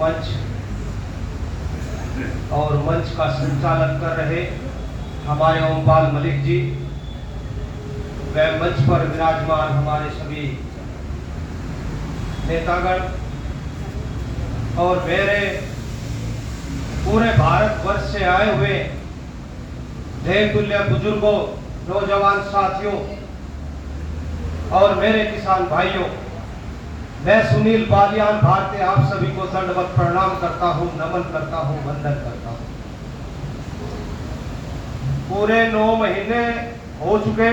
मंच और मंच का संचालन कर रहे हमारे ओमपाल मलिक जी, व मंच पर विराजमान हमारे सभी नेतागण और मेरे पूरे भारतवर्ष से आए हुए देवतुल्य बुजुर्गों, नौजवान साथियों और मेरे किसान भाइयों, मैं सुनील बालियान भारतीय आप सभी को दंडवत प्रणाम करता हूं, नमन करता हूं, वंदन करता हूं। पूरे 9 महीने हो चुके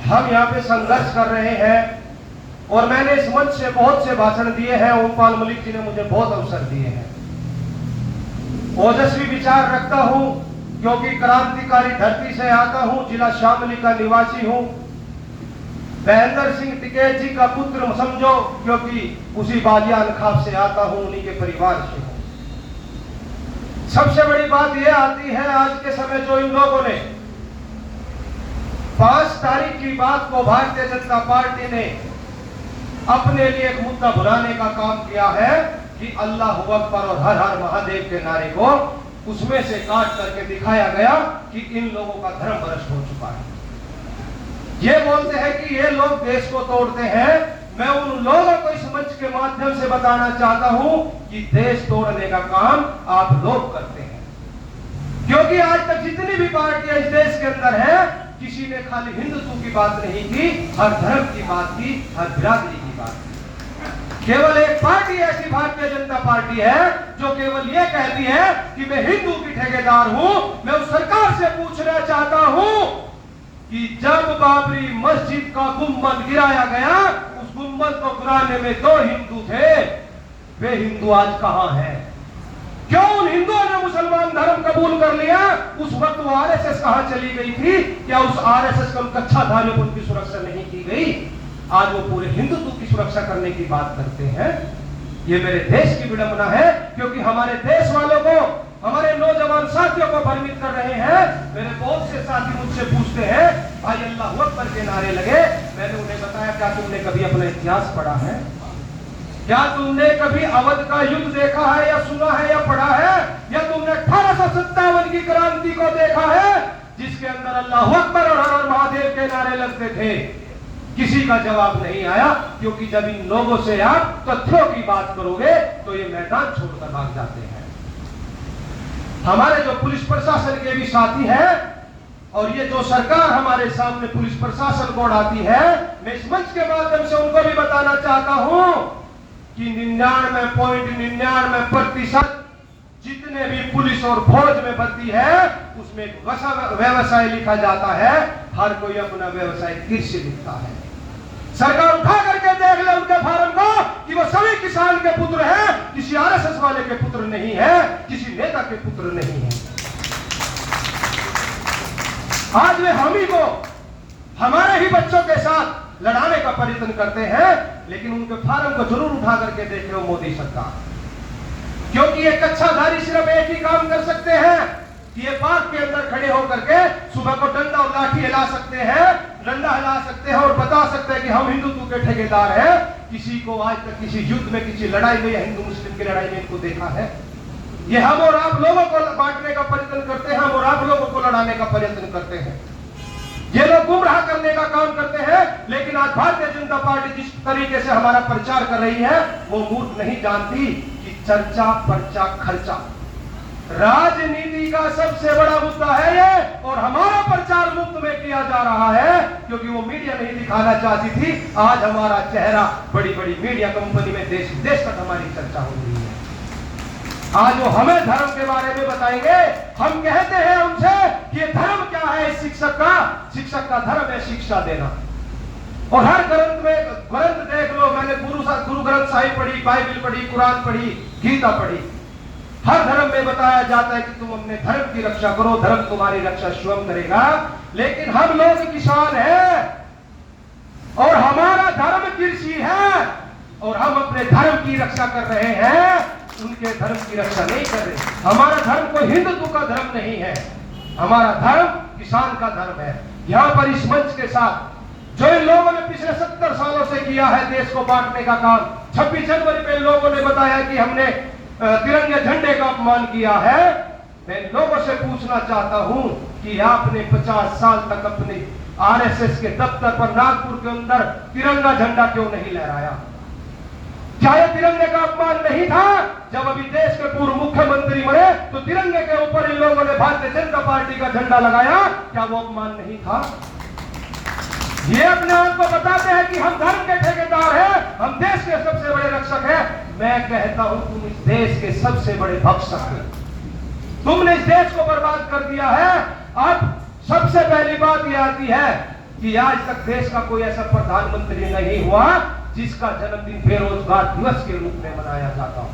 हम यहाँ पे संघर्ष कर रहे हैं और मैंने इस मंच से बहुत से भाषण दिए हैं। ओमपाल मलिक जी ने मुझे बहुत अवसर दिए हैं। ओजस्वी विचार रखता हूं क्योंकि क्रांतिकारी धरती से आता हूं, जिला शामली का निवासी हूं। महेंद्र सिंह टिकैत जी का पुत्र समझो क्योंकि उसी बालियान खाप से आता हूं, उन्हीं के परिवार से हूं। सबसे बड़ी बात यह आती है आज के समय जो इन लोगों ने 5 तारीख की बात को भारतीय जनता पार्टी ने अपने लिए एक मुद्दा बनाने का काम किया है कि अल्लाह अकबर और हर हर महादेव के नारे को उसमें से काट करके दिखाया गया कि इन लोगों का धर्म भ्रष्ट हो चुका है। ये बोलते हैं कि ये लोग देश को तोड़ते हैं। मैं उन लोगों को इस मंच के माध्यम से बताना चाहता हूं कि देश तोड़ने का काम आप लोग करते हैं, क्योंकि आज तक जितनी भी पार्टियां इस देश के अंदर है, किसी ने खाली हिंदुत्व की बात नहीं की, हर धर्म की बात की, हर बिरादरी की बात की। केवल एक पार्टी ऐसी भारतीय जनता पार्टी है जो केवल ये कहती है कि मैं हिंदू की ठेकेदार हूं। मैं उस सरकार से पूछना चाहता हूं कि जब बाबरी मस्जिद का गुंबद गिराया गया, उस गुंबद को गिराने में 2 हिंदू थे, वे हिंदू आज कहां हैं? क्यों उन हिंदुओं ने मुसलमान धर्म कबूल कर लिया? उस वक्त वो आरएसएस कहां चली गई थी? क्या उस आरएसएस को कच्छाधारियों को उनकी सुरक्षा नहीं की गई? आज वो पूरे हिंदुत्व की सुरक्षा करने की बात करते हैं। ये मेरे देश की विडंबना है, क्योंकि हमारे देश वालों को, हमारे नौजवान साथियों को भ्रमित कर रहे हैं। मेरे बहुत से साथी मुझसे पूछते हैं, भाई अल्लाह अकबर के नारे लगे। मैंने उन्हें बताया, क्या तुमने कभी अपना इतिहास पढ़ा है? क्या तुमने कभी अवध का युद्ध देखा है या सुना है या पढ़ा है? या तुमने 1857 की क्रांति को देखा है जिसके अंदर अल्लाह अकबर और हर हर महादेव के नारे लगते थे? किसी का जवाब नहीं आया, क्योंकि जब इन लोगों से आप तथ्यों की बात करोगे तो ये मैदान छोड़कर भाग जाते हैं। हमारे जो पुलिस प्रशासन के भी साथी हैं और ये जो सरकार हमारे सामने पुलिस प्रशासन को उड़ाती है, मैं इस मंच के माध्यम से उनको भी बताना चाहता हूं कि 99.99% जितने भी पुलिस और फौज में भर्ती है उसमें व्यवसाय लिखा जाता है। हर कोई अपना व्यवसाय कृषि लिखता है। सरकार उठा करके देख ले उनके फार्म को कि वो सभी किसान के पुत्र हैं, किसी आरएसएस वाले के पुत्र नहीं है, किसी नेता के पुत्र नहीं है। आज वे हम ही को, हमारे ही बच्चों के साथ लड़ाने का प्रयत्न करते हैं, लेकिन उनके फार्म को जरूर उठा करके देख लो मोदी सरकार, क्योंकि ये कच्छाधारी सिर्फ एक ही काम कर सकते हैं कि ये पार्क के अंदर खड़े होकर के सुबह को डंडा और लाठी हिला सकते हैं, डंडा हिला सकते हैं और बता सकते हैं कि हम हिंदुत्व के ठेकेदार हैं। किसी को आज तक किसी युद्ध में, किसी लड़ाई में या हिंदू मुस्लिम की लड़ाई में इनको देखा है? ये हम और आप लोगों को बांटने का प्रयत्न करते हैं, हम और आप लोगों को लड़ाने का प्रयत्न करते हैं। ये लोग गुमराह करने का काम करते हैं, लेकिन आज भारतीय जनता पार्टी जिस तरीके से हमारा प्रचार कर रही है, वो मूर्ख नहीं जानती कि चर्चा, पर्चा, खर्चा राजनीति का सबसे बड़ा मुद्दा है ये, और हमारा प्रचार मुफ्त में किया जा रहा है क्योंकि वो मीडिया नहीं दिखाना चाहती थी। आज हमारा चेहरा बड़ी बड़ी मीडिया कंपनी में देश विदेश तक हमारी चर्चा हो रही है। आज वो हमें धर्म के बारे में बताएंगे। हम कहते हैं उनसे कि ये धर्म क्या है? शिक्षक का धर्म है शिक्षा देना। और हर ग्रंथ देख लो, मैंने गुरु ग्रंथ साहिब पढ़ी, बाइबल पढ़ी, कुरान पढ़ी, गीता पढ़ी। हर धर्म में बताया जाता है कि तुम अपने धर्म की रक्षा करो, धर्म तुम्हारी रक्षा स्वयं करेगा। लेकिन हम लोग किसान हैं और हमारा धर्म कृषि है और हम अपने धर्म की रक्षा कर रहे हैं, उनके धर्म की रक्षा नहीं कर रहे। हमारा धर्म कोई हिंदुत्व का धर्म नहीं है, हमारा धर्म किसान का धर्म है। यहाँ पर इस मंच के साथ जो इन लोगों ने पिछले 70 सालों से किया है देश को बांटने का काम, 26 जनवरी पे लोगों ने बताया कि हमने तिरंगे झंडे का अपमान किया है। मैं लोगों से पूछना चाहता हूं कि आपने 50 साल तक अपने आरएसएस के दफ्तर पर नागपुर के अंदर तिरंगा झंडा क्यों नहीं लहराया? क्या यह तिरंगे का अपमान नहीं था? जब अभी देश के पूर्व मुख्यमंत्री मरे तो तिरंगे के ऊपर इन लोगों ने भारतीय जनता पार्टी का झंडा लगाया, क्या वो अपमान नहीं था? ये अपने आप को बताते हैं कि हम धर्म के ठेकेदार हैं, हम देश के सबसे बड़े रक्षक हैं। मैं कहता हूं तुम इस देश के सबसे बड़े भक्षक हो। तुमने इस देश को बर्बाद कर दिया है। अब सबसे पहली बात यह आती है कि आज तक देश का कोई ऐसा प्रधानमंत्री नहीं हुआ जिसका जन्मदिन बेरोजगार दिवस के रूप में मनाया जाता हो।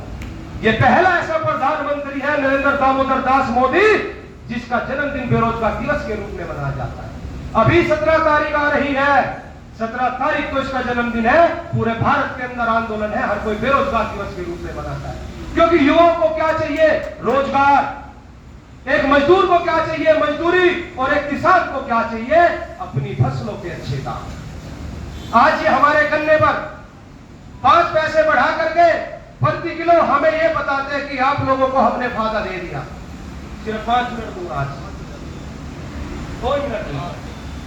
यह पहला ऐसा प्रधानमंत्री है नरेंद्र दामोदर दास मोदी जिसका जन्मदिन बेरोजगार दिवस के रूप में मनाया जाता है। अभी 17 तारीख आ रही है, 17 तारीख को इसका जन्मदिन है। पूरे भारत के अंदर आंदोलन है, हर कोई बेरोजगार दिवस के रूप में मनाता है, क्योंकि युवाओं को क्या चाहिए? रोजगार। एक मजदूर को क्या चाहिए? मजदूरी। और एक किसान को क्या चाहिए? अपनी फसलों के अच्छे दाम। आज ये हमारे गन्ने पर 5 पैसे बढ़ा करके प्रति किलो हमें ये बताते हैं कि आप लोगों को हमने फायदा दे दिया। सिर्फ 5 मिनट दूंगा, आज 2 मिनट।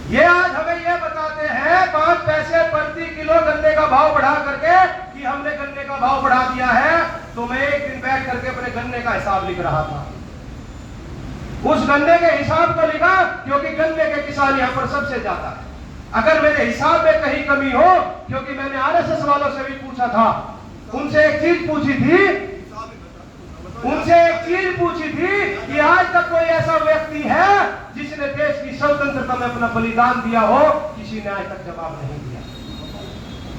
ये आज हमें ये बताते हैं 5 पैसे प्रति किलो गन्ने का भाव बढ़ा करके कि हमने गन्ने का भाव बढ़ा दिया है। तो मैं एक दिन बैठ करके अपने गन्ने का हिसाब लिख रहा था। उस गन्ने के हिसाब को लिखा क्योंकि गन्ने के किसान यहां पर सबसे ज्यादा है। अगर मेरे हिसाब में कहीं कमी हो, क्योंकि मैंने आरएसएस वालों से भी पूछा था, उनसे एक चीज पूछी थी कि आज तक कोई ऐसा व्यक्ति है जिसने देश की स्वतंत्रता में अपना बलिदान दिया हो? किसी ने आज तक जवाब नहीं दिया।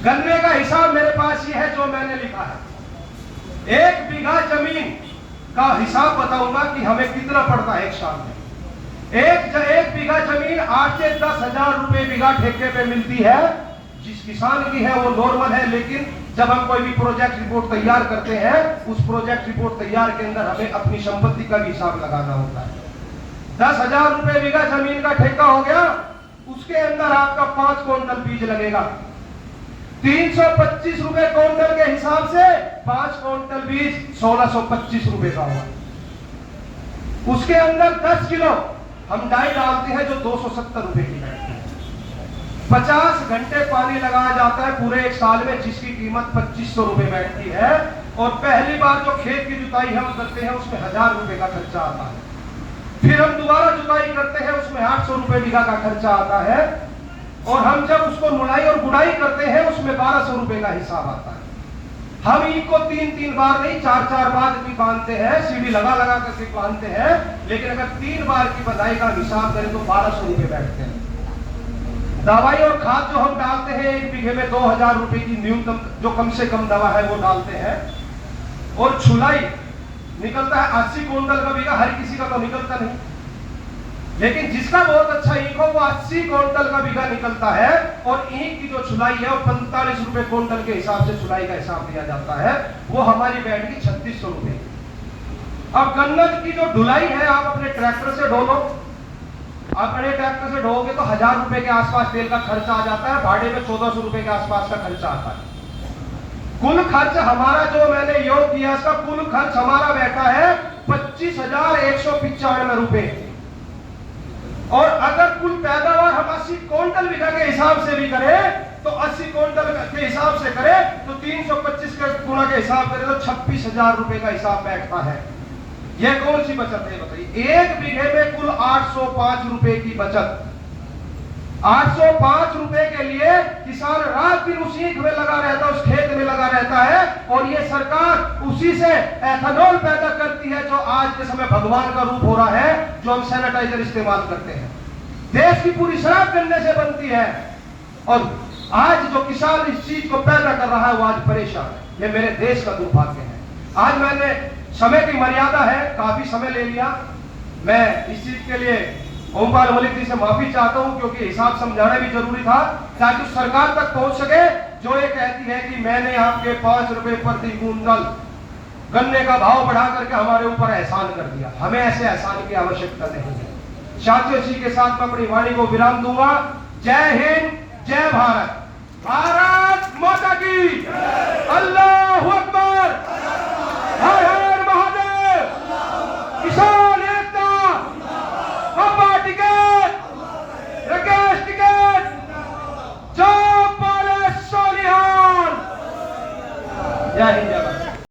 गन्ने का हिसाब मेरे पास ये है जो मैंने लिखा है। 1 बीघा जमीन का हिसाब बताऊंगा कि हमें कितना पड़ता है एक साल में। एक बीघा जमीन 8 से 10 हजार रुपए बीघा ठेके पे मिलती है। जिस किसान की है वो नॉर्मल है, लेकिन जब हम कोई भी प्रोजेक्ट रिपोर्ट तैयार करते हैं, उस प्रोजेक्ट रिपोर्ट तैयार के अंदर हमें अपनी संपत्ति का भी हिसाब लगाना होता है। 10,000 रुपए बीघा जमीन का ठेका हो गया, उसके अंदर आपका 5 क्विंटल बीज लगेगा। 325 रुपए क्विंटल के हिसाब से 5 क्विंटल बीज 1625 रुपए का हुआ। उसके अंदर 10 किलो हम डाई डालते हैं जो 270 रुपए की बैठती है। 50 घंटे पानी लगाया जाता है पूरे एक साल में, जिसकी कीमत 2500 रुपए बैठती है। और पहली बार जो खेत की जुताई हम करते हैं उसमें 1000 रुपए का खर्चा आता है। फिर हम दोबारा जुताई करते हैं, उसमें 800 रुपए बीघा का खर्चा आता है। और हम जब उसको मुड़ाई और गुड़ाई करते हैं उसमें 1200 रुपए का हिसाब आता है। हम इनको 3-3 बार नहीं 4-4 बार भी बांधते हैं, सीढ़ी लगा करके बांधते हैं। लेकिन अगर 3 बार की बधाई का हिसाब करें तो 1200 रुपए बैठते हैं। दवाई और खाद जो हम डालते हैं 1 बीघे में 2000 रुपए की न्यूनतम, जो कम से कम दवा है वो डालते हैं। और छुलाई निकलता है 80 क्विंटल का बीघा। हर किसी का तो निकलता नहीं, लेकिन जिसका बहुत अच्छा ईंख हो वो 80 क्विंटल का बीघा निकलता है। और ईंख की जो छुलाई है वो 45 रुपए क्विंटल के हिसाब से छुलाई का हिसाब दिया जाता है। वो हमारी बैठगी 3600 रुपए। अब गन्ना की जो ढुलाई है आप अपने ट्रैक्टर से ढो लो। आप बड़े ट्रैक्टर से ढोगे तो 1000 रुपए के आसपास तेल का खर्चा आ जाता है। भाड़े में 1400 रुपए के आसपास का खर्चा आता है। कुल खर्च हमारा जो मैंने योग किया इसका कुल खर्च हमारा बैठा है 25,195 रुपए। और अगर कुल पैदावार हम 80 क्विंटल बीघा के हिसाब से भी करें तो 80 क्विंटल के हिसाब से करें तो 325 के गुणा के हिसाब करें तो 26,000 रुपए का हिसाब बैठता है। यह कौन सी बचत है बताइए? 1 बीघे में कुल 805 रुपए की बचत। 805 रुपए के लिए किसान रात दिन उस ईंख में लगा रहता है, उस खेत में लगा रहता है। और ये सरकार उसी से एथेनॉल पैदा करती है जो आज के समय भगवान का रूप हो रहा है, जो हम सैनिटाइजर इस्तेमाल करते हैं। देश की पूरी शराब गन्ने से बनती है। और आज जो किसान इस चीज को पैदा कर रहा है वो आज परेशान है। ये मेरे देश का दुर्भाग्य है। आज मैंने समय की मर्यादा है, काफी समय ले लिया। मैं इस चीज के लिए ओमपाल मलिक जी से माफी चाहता हूं, क्योंकि हिसाब समझाना भी जरूरी था ताकि उस सरकार तक पहुंच सके जो ये कहती है कि मैंने आपके 5 रुपए प्रति क्विंटल गन्ने का भाव बढ़ा करके हमारे ऊपर एहसान कर दिया। हमें ऐसे एहसान की आवश्यकता नहीं है। साथियों, इसी के साथ मैं अपनी वाणी को विराम दूंगा। जय हिंद, जय भारत, भारत माता की, अल्लाहू अकबर, हर हर जय हिंद।